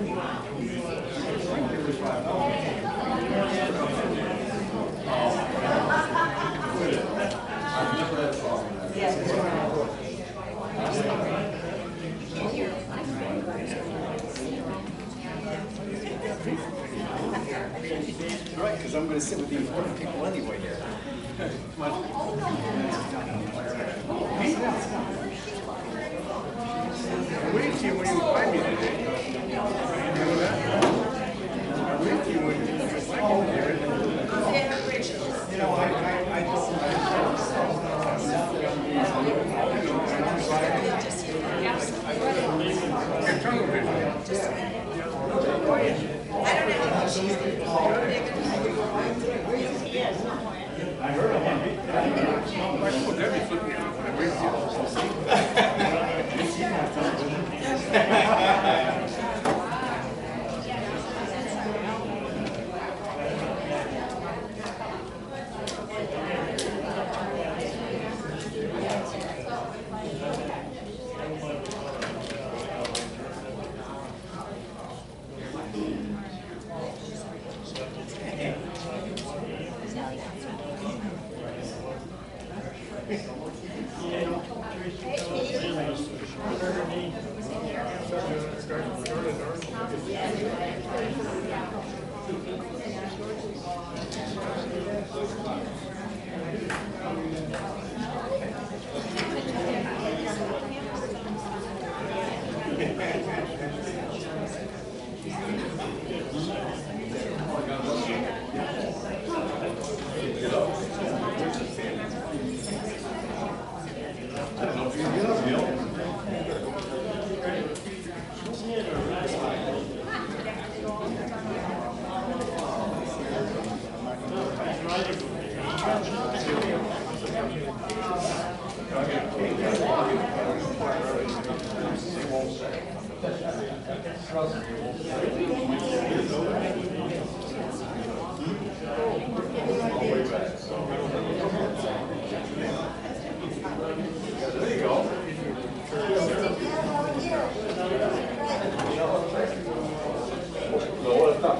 Right, because I'm going to sit with the important people anyway here. Come on. I waited to you when you invited me today. You know that? I waited to you when you invited me today. You know, I tunnel vision. I heard of one. I told Debbie flipped me off when I waited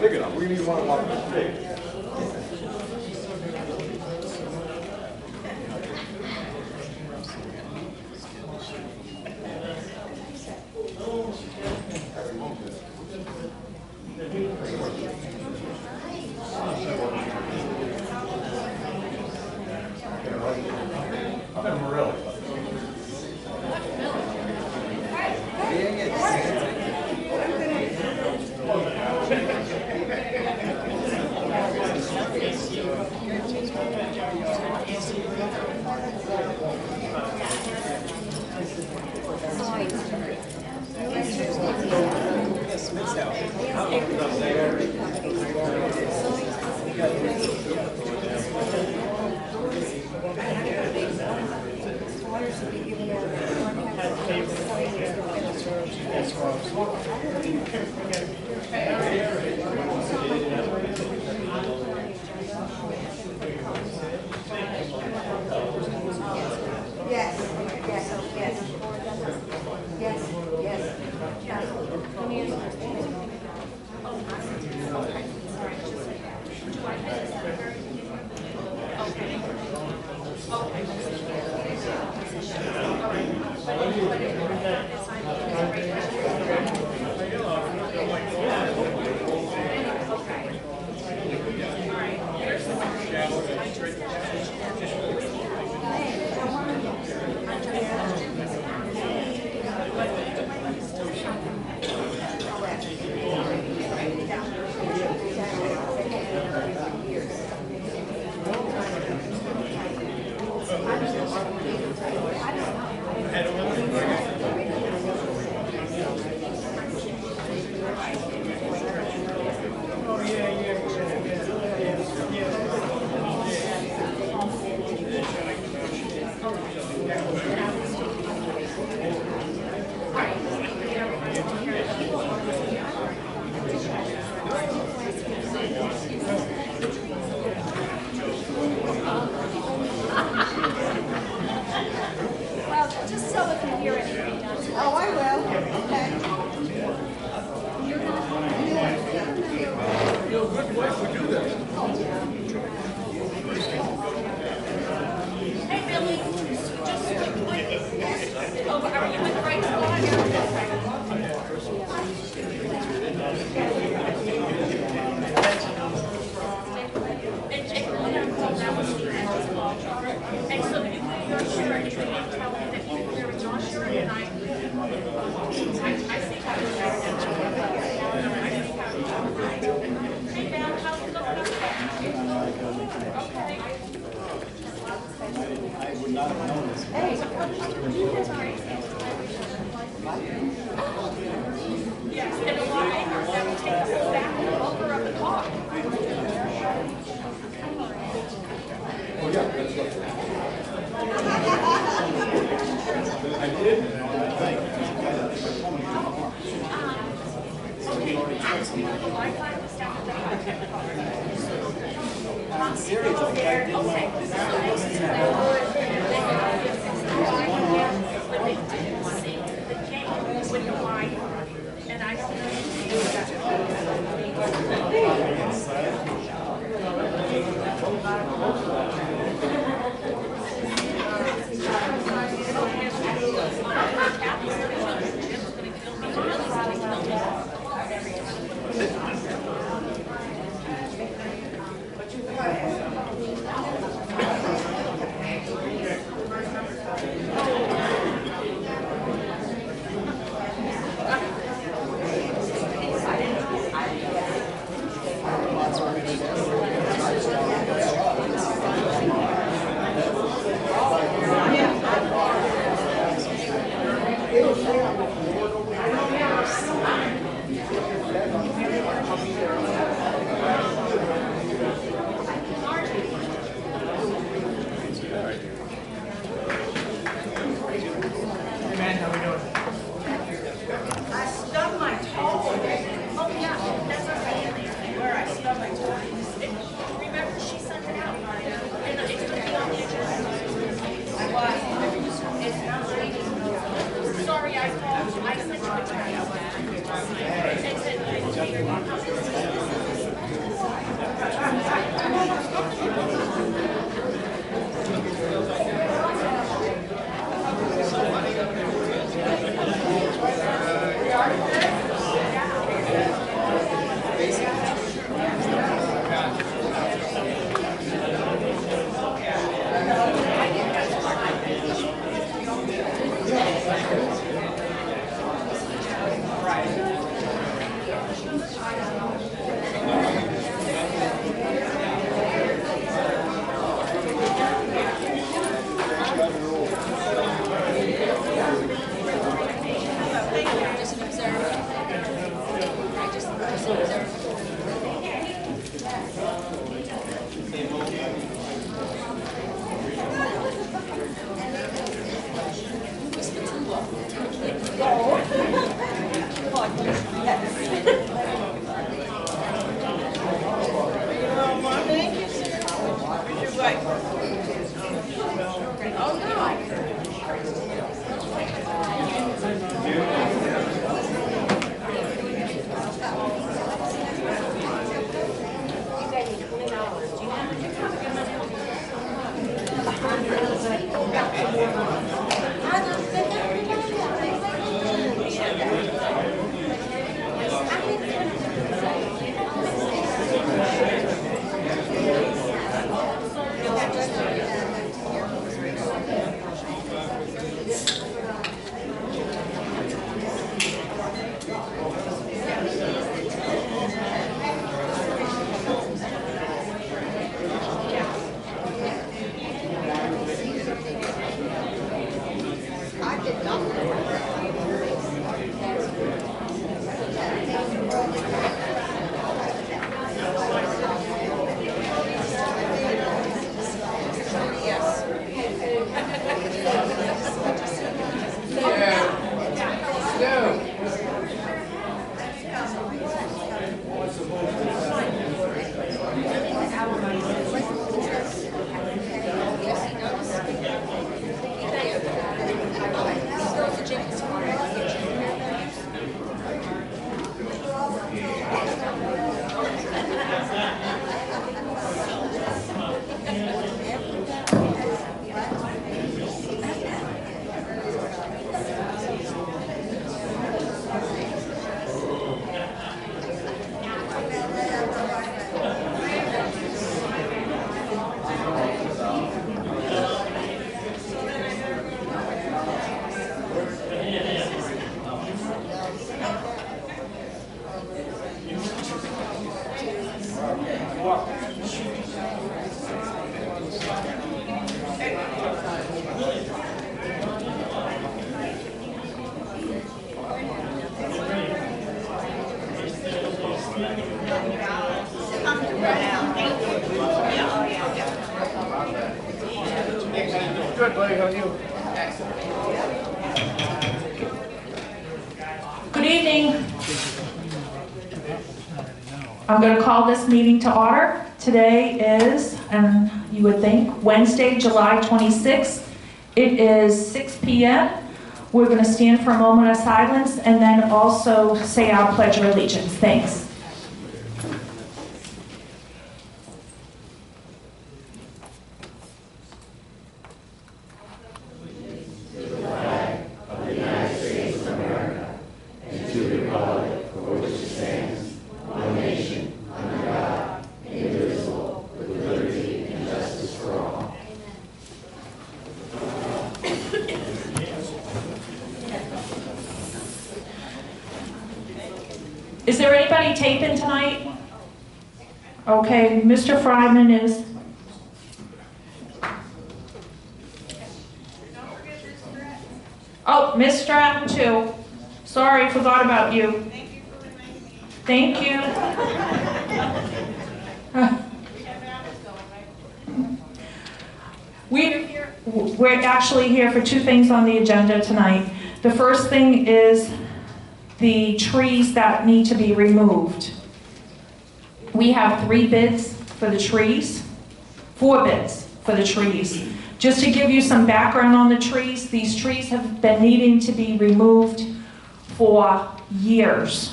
Big enough. We need one about this big. Yes, and a lot that would take us back and over of the car. And I don't Good, buddy, how are you? Good evening. I'm going to call this meeting to order. Today is, and you would think, Wednesday, July 26th. It is 6 p.m. We're going to stand for a moment of silence and then also say our Pledge of Allegiance. Thanks. Is there anybody taping tonight? Okay, Mr. Fryman is. Oh, Miss Stratton too. Sorry, forgot about you. Thank you. We're actually here for two things on the agenda tonight. The first thing is the trees that need to be removed. We have 3 bids for the trees, 4 bids for the trees. Just to give you some background on the trees, these trees have been needing to be removed for years.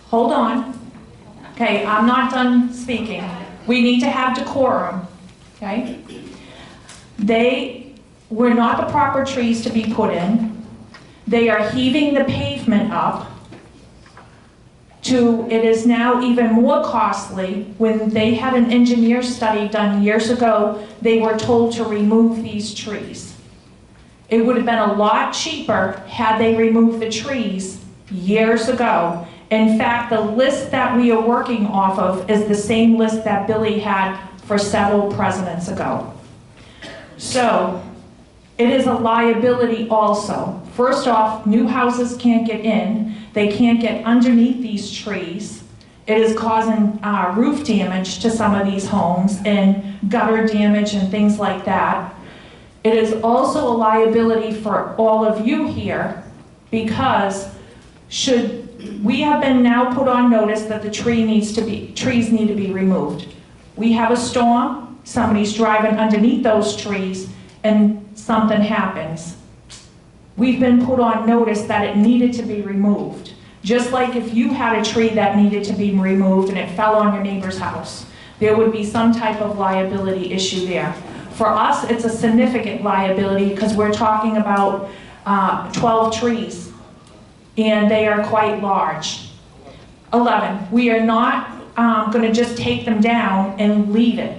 Hold on. Okay, I'm not done speaking. We need to have decorum, okay? They were not the proper trees to be put in. They are heaving the pavement up to, it is now even more costly. When they had an engineer study done years ago, they were told to remove these trees. It would have been a lot cheaper had they removed the trees years ago. In fact, the list that we are working off of is the same list that Billy had for several presidents ago. So, it is a liability also. First off, new houses can't get in. They can't get underneath these trees. It is causing roof damage to some of these homes and gutter damage and things like that. It is also a liability for all of you here because we have been now put on notice that the trees need to be removed. We have a storm, somebody's driving underneath those trees, and something happens. We've been put on notice that it needed to be removed. Just like if you had a tree that needed to be removed and it fell on your neighbor's house, there would be some type of liability issue there. For us, it's a significant liability because we're talking about 12 trees, and they are quite large. 11, we are not going to just take them down and leave it.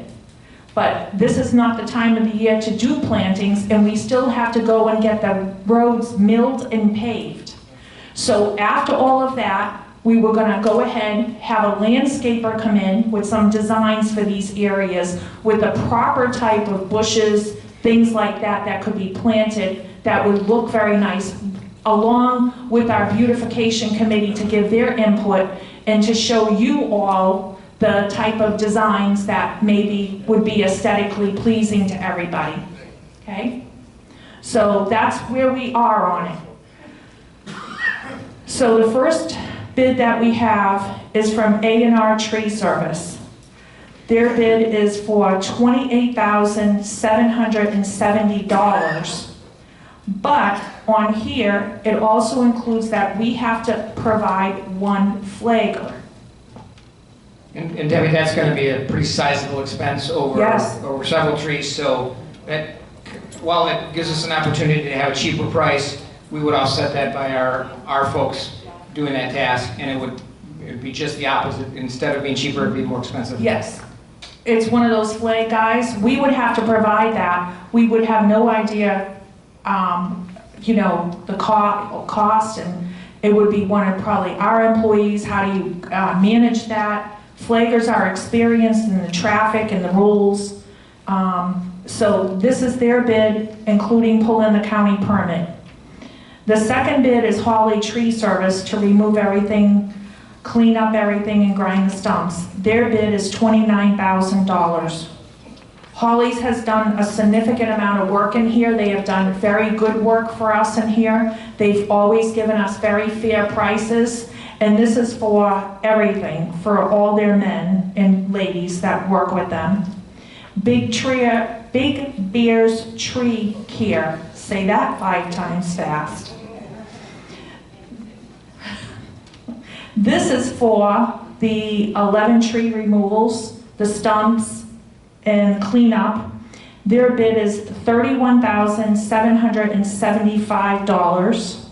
But this is not the time of the year to do plantings, and we still have to go and get the roads milled and paved. So after all of that, we were going to go ahead, have a landscaper come in with some designs for these areas with the proper type of bushes, things like that that could be planted that would look very nice, along with our beautification committee to give their input and to show you all the type of designs that maybe would be aesthetically pleasing to everybody, okay? So that's where we are on it. So the first bid that we have is from A&R Tree Service. Their bid is for $28,770, but on here, it also includes that we have to provide 1 flagger. And Debbie, that's going to be a pretty sizable expense over, Yes. over several trees, so that, while it gives us an opportunity to have a cheaper price, we would offset that by our folks doing that task, and it would be just the opposite. Instead of being cheaper, it'd be more expensive. Yes. It's one of those flag guys. We would have to provide that. We would have no idea, you know, the cost, and it would be one of probably our employees. How do you manage that? Flaggers are experienced in the traffic and the rules. So this is their bid, including pulling the county permit. The second bid is Hawley Tree Service to remove everything clean up everything and grind the stumps. Their bid is $29,000. Holly's has done a significant amount of work in here. They have done very good work for us in here. They've always given us very fair prices. And this is for everything, for all their men and ladies that work with them. Big Bear's Tree Care. Say that 5 times fast. This is for the 11 tree removals, the stumps, and cleanup. Their bid is $31,775.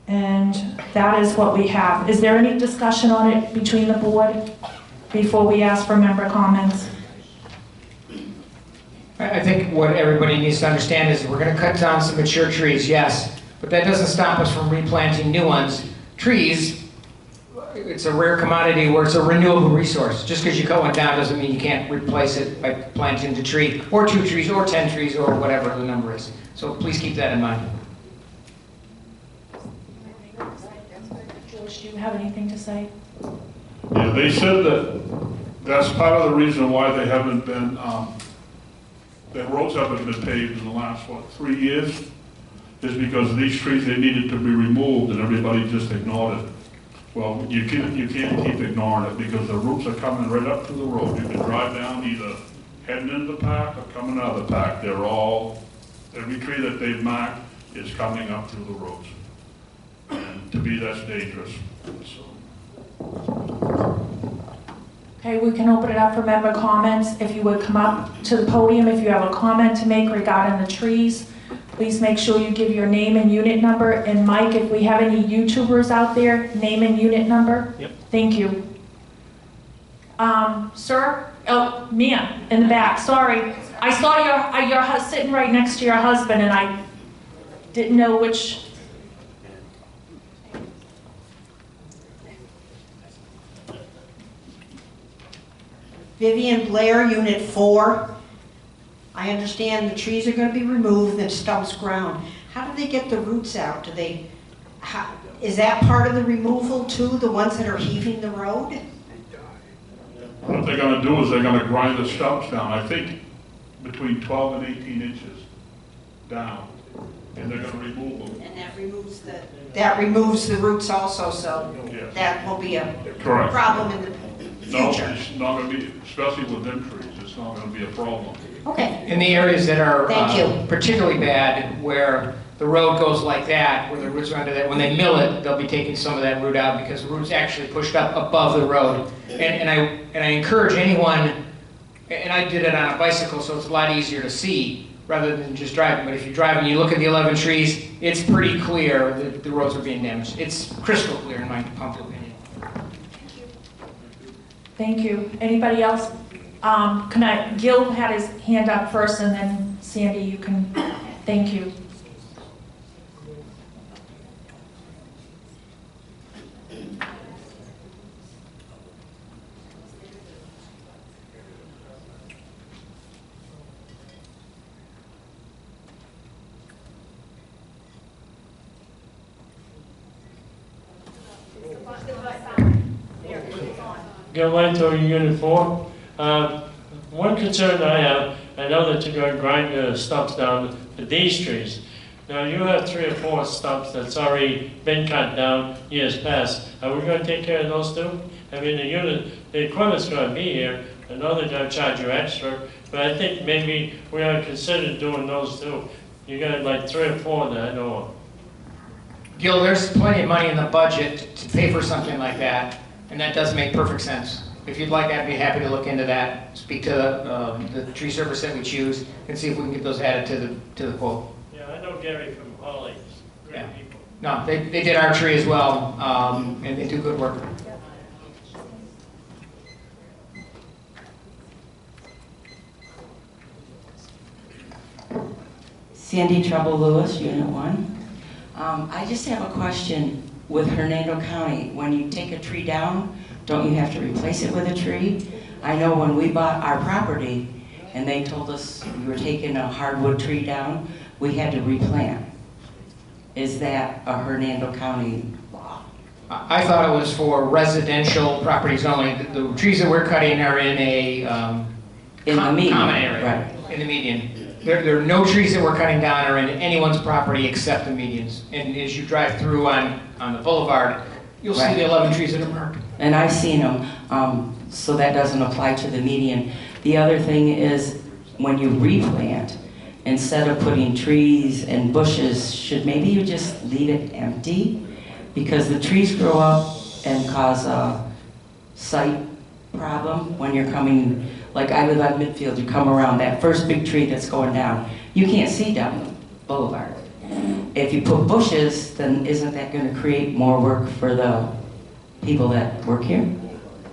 And that is what we have. Is there any discussion on it between the board before we ask for member comments? I think what everybody needs to understand is we're going to cut down some mature trees, yes, but that doesn't stop us from replanting new ones. Trees, it's a rare commodity where it's a renewable resource. Just because you cut one down doesn't mean you can't replace it by planting a tree, or 2 trees, or 10 trees, or whatever the number is. So please keep that in mind. George, do you have anything to say? Yeah, they said that that's part of the reason why they haven't been, the roads haven't been paved in the last, 3 years? Is because these trees, they needed to be removed and everybody just ignored it. Well, you can't keep ignoring it because the roots are coming right up to the road. You can drive down either heading into the park or coming out of the park. They're all, every tree that they've marked is coming up through the roads. And to me, that's dangerous. So. Okay, we can open it up for member comments. If you would come up to the podium, if you have a comment to make regarding the trees, please make sure you give your name and unit number. And Mike, if we have any YouTubers out there, name and unit number. Yep. Thank you. Sir? Oh, Mia, in the back, sorry. I saw you're sitting right next to your husband and I didn't know which. Vivian Blair, Unit 4. I understand the trees are going to be removed and stumps ground. How do they get the roots out? Is that part of the removal too, the ones that are heaving the road? What they're going to do is they're going to grind the stumps down, I think between 12 and 18 inches down, and they're going to remove them. And that removes the roots also, so Yes. that will be a Correct. problem in the No, future. it's not going to be, especially with them trees, it's not going to be a problem. Okay. In the areas that are Thank you. particularly bad, where the road goes like that, where the roots are under that, when they mill it, they'll be taking some of that root out because the root's actually pushed up above the road. And I encourage anyone, and I did it on a bicycle, so it's a lot easier to see rather than just driving. But if you drive and you look at the 11 trees, it's pretty clear that the roads are being damaged. It's crystal clear in my humble opinion. Thank you. Anybody else? Gil had his hand up first, and then Sandy, you can, thank you. Go right to Unit 4. One concern I have, I know that you're going to grind the stumps down for these trees. Now you have 3 or 4 stumps that's already been cut down years past. Are we going to take care of those too? I mean, the equipment's going to be here. I know they're going to charge you extra, but I think maybe we ought to consider doing those too. You got like 3 or 4 that I know of. Gil, there's plenty of money in the budget to pay for something like that, and that does make perfect sense. If you'd like, I'd be happy to look into that, speak to the tree service that we choose, and see if we can get those added to the quote. Yeah, I know Gary from Holly. Great Yeah. people. No, they did our tree as well, and they do good work. Sandy Trouble Lewis, Unit 1. I just have a question with Hernando County. When you take a tree down, don't you have to replace it with a tree? I know when we bought our property and they told us we were taking a hardwood tree down, we had to replant. Is that a Hernando County law? I thought it was for residential properties only. The trees that we're cutting are in a In the median, common area, right. in the median. There are no trees that we're cutting down are in anyone's property except the medians. And as you drive through on the boulevard, you'll see Right. the 11 trees that are marked. And I've seen them, so that doesn't apply to the median. The other thing is, when you replant, instead of putting trees and bushes, should maybe you just leave it empty? Because the trees grow up and cause a sight problem when you're coming, like I live on Midfield, you come around that first big tree that's going down, you can't see down the boulevard. If you put bushes, then isn't that going to create more work for the people that work here?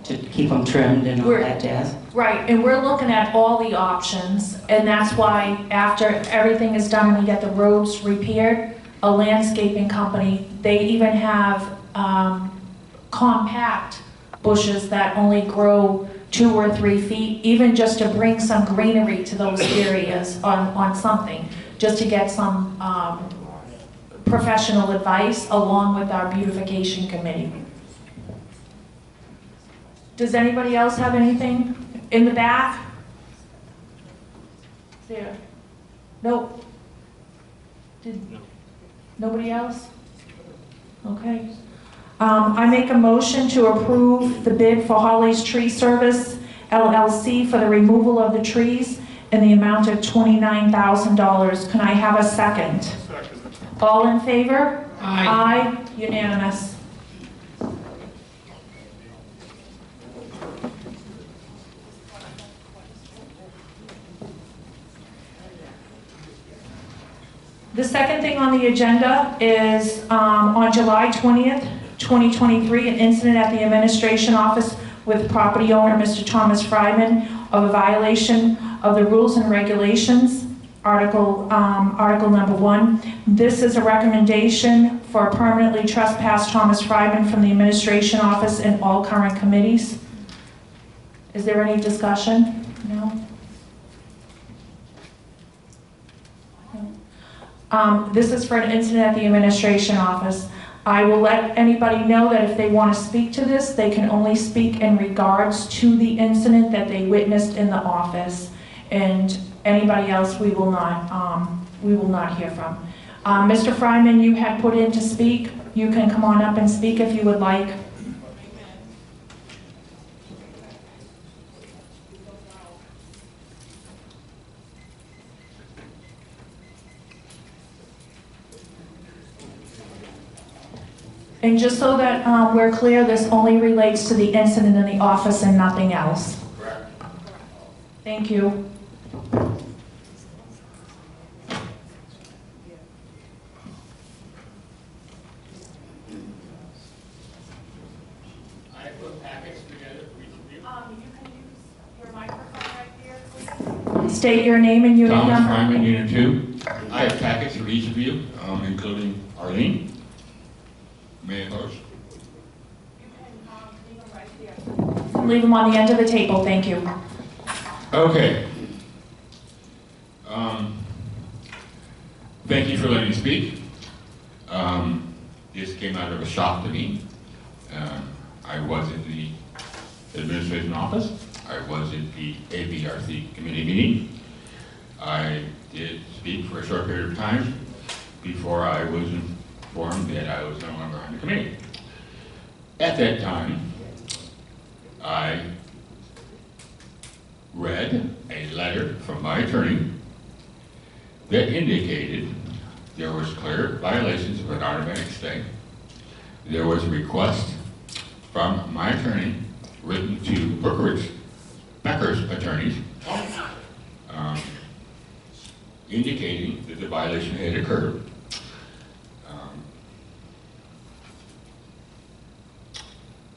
To keep them trimmed and all that jazz? Right, and we're looking at all the options, and that's why after everything is done and we get the roads repaired, a landscaping company, they even have compact bushes that only grow 2 or 3 feet, even just to bring some greenery to those areas on something, just to get some professional advice along with our beautification committee. Does anybody else have anything in the back? There. Nope. Nobody else? Okay. I make a motion to approve the bid for Holly's Tree Service LLC for the removal of the trees in the amount of $29,000. Can I have a second? Second. All in favor? Aye. Aye. Unanimous. The second thing on the agenda is on July 20th, 2023, an incident at the administration office with property owner Mr. Thomas Fryman of a violation of the rules and regulations, article number 1. This is a recommendation for permanently trespass Thomas Fryman from the administration office and all current committees. Is there any discussion? No? This is for an incident at the administration office. I will let anybody know that if they want to speak to this, they can only speak in regards to the incident that they witnessed in the office. And anybody else we will not hear from. Mr. Fryman, you had put in to speak. You can come on up and speak if you would like. And just so that we're clear, this only relates to the incident in the office and nothing else. Correct. Thank you. I put packets together for each of you. You can use your microphone right here, please. State your name and unit Thomas number. Fryman, Unit 2. I have packets for each of you, including Arlene. May I host? Leave them on the end of the table, thank you. Okay. Thank you for letting me speak. This came out of a shock to me. I was in the administration office. I was at the ABRC committee meeting. I did speak for a short period of time before I was informed that I was no longer on the committee. At that time, I read a letter from my attorney that indicated there was clear violations of an automatic stay. There was a request from my attorney written to Brookridge, Becker's attorneys, indicating that the violation had occurred.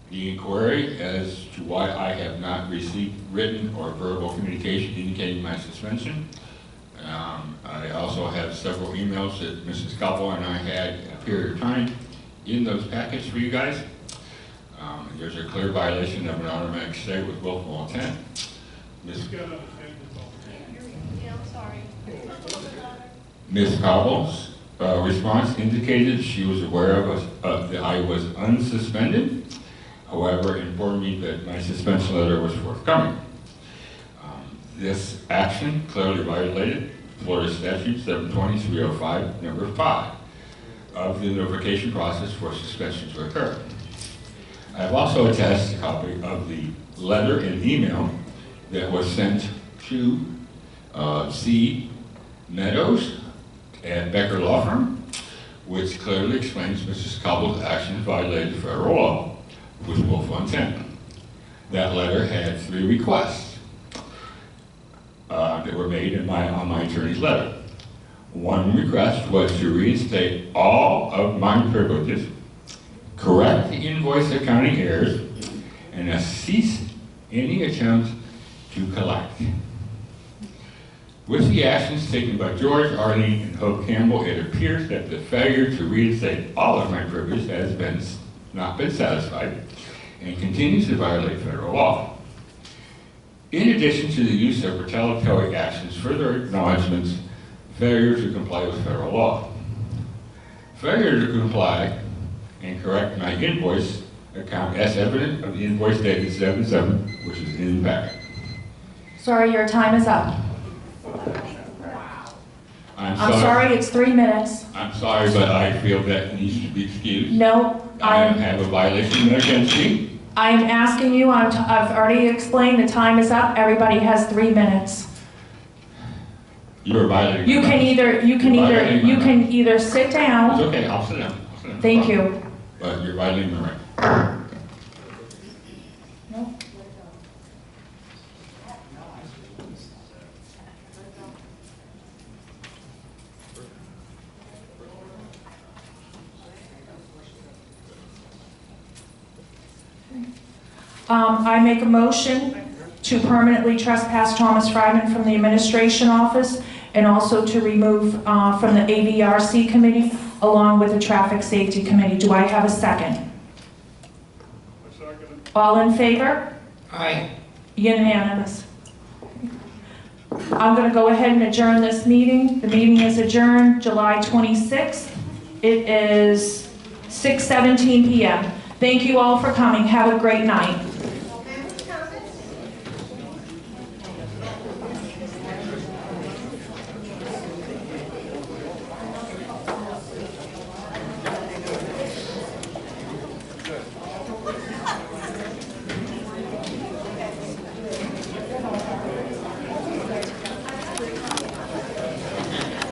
The inquiry as to why I have not received written or verbal communication indicating my suspension. I also have several emails that Mrs. Scalpel and I had a period of time in those packets for you guys. There's a clear violation of an automatic stay with willful intent. Ms. Scalpel response indicated she was aware of us, that I was unsuspended, however, informed me that my suspension letter was forthcoming. This action clearly violated Florida Statute 720-305, number 5, of the notification process for suspension to occur. I have also attached a copy of the letter and email that was sent to C. Meadows at Becker Law Firm, which clearly explains Mrs. Cobble's actions violated federal law with willful intent. That letter had 3 requests that were made on my attorney's letter. One request was to reinstate all of my privileges, correct the invoice accounting errors, and cease any attempt to collect. With the actions taken by George, Arlene, and Hope Campbell, it appears that the failure to reinstate all of my privileges has not been satisfied and continues to violate federal law. In addition to the use of retaliatory actions, further acknowledgments, failure to comply with federal law. Failure to comply and correct my invoice account as evident of the invoice dated 7/7, which is in the packet. Sorry, your time is up. I'm I'm sorry, it's 3 minutes. I'm sorry, but I feel that needs to be excused. No, I have a violation against me. I am asking you, I've already explained, the time is up, everybody has 3 minutes. You're violating. You can either sit down. It's okay, I'll sit down. Thank you. But you're violating my right. No. I make a motion to permanently trespass Thomas Fryman from the administration office and also to remove from the AVRC committee along with the traffic safety committee. Do I have a second? All in favor? Aye. Unanimous. I'm going to go ahead and adjourn this meeting. The meeting is adjourned July 26th. It is 6:17 p.m. Thank you all for coming. Have a great night.